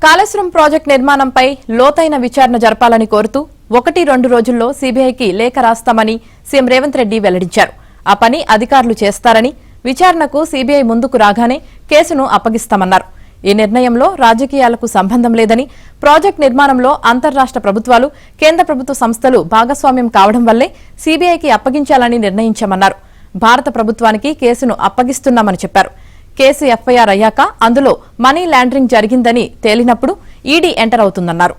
Kaleshwaram project నిర్మాణంపై లోతైన విచారణ జరపాలని కోరుతూ 1-2 రోజుల్లో సీబీఐకి లేఖ రాస్తామని సీఎం రేవంత్ రెడ్డి వెల్లడించారు. ఆ పని అధికారులు చేస్తారని, విచారణకు సీబీఐ ముందుకు రాగానే కేసును అప్పగిస్తామన్నారు. ఈ నిర్ణయంలో రాజకీయాలకు సంబంధం లేదని, ప్రాజెక్టు నిర్మాణంలో అంతర్రాష్ట్ర ప్రభుత్వాలు, కేంద్ర ప్రభుత్వ సంస్థలు భాగస్వామ్యం కావడం వల్లే సీబీఐకి అప్పగించాలని నిర్ణయించామన్నారు. భారత ప్రభుత్వానికి కేసును అప్పగిస్తున్నామని చెప్పారు. కేసు ఎఫ్ఐఆర్ అయ్యాక అందులో మనీ లాండరింగ్ జరిగిందని తేలినప్పుడు ఈడీ ఎంటర్ అవుతుందన్నారు.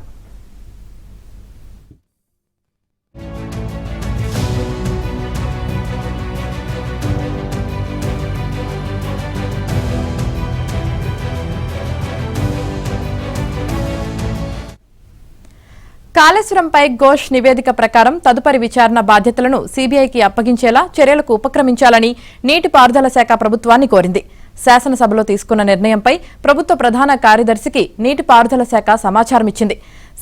కాళేశ్వరంపై ఘోష్ నివేదిక ప్రకారం తదుపరి విచారణ బాధ్యతలను సీబీఐకి అప్పగించేలా చర్యలకు ఉపక్రమించాలని నీటిపారుదల శాఖ ప్రభుత్వాన్ని కోరింది. శాసనసభలో తీసుకున్న నిర్ణయంపై ప్రభుత్వ ప్రధాన కార్యదర్శికి నీటిపారుదల శాఖ సమాచారం ఇచ్చింది.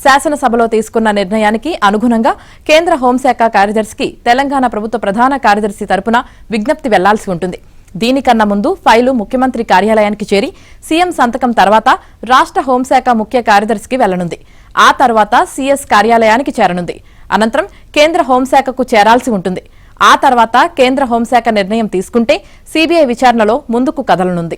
శాసనసభలో తీసుకున్న నిర్ణయానికి అనుగుణంగా కేంద్ర హోంశాఖ కార్యదర్శికి తెలంగాణ ప్రభుత్వ ప్రధాన కార్యదర్శి తరపున విజ్ఞప్తి వెళ్లాల్సి ఉంటుంది. దీనికన్నా ముందు ఫైలు ముఖ్యమంత్రి కార్యాలయానికి చేరి సీఎం సంతకం తర్వాత రాష్ట్ర హోంశాఖ ముఖ్య కార్యదర్శికి వెళ్లనుంది. ఆ తర్వాత సీఎస్ కార్యాలయానికి చేరనుంది. అనంతరం కేంద్ర హోంశాఖకు చేరాల్సి ఉంటుంది. ఆ తర్వాత కేంద్ర హోంశాఖ నిర్ణయం తీసుకుంటే సీబీఐ విచారణలో ముందుకు కదలనుంది.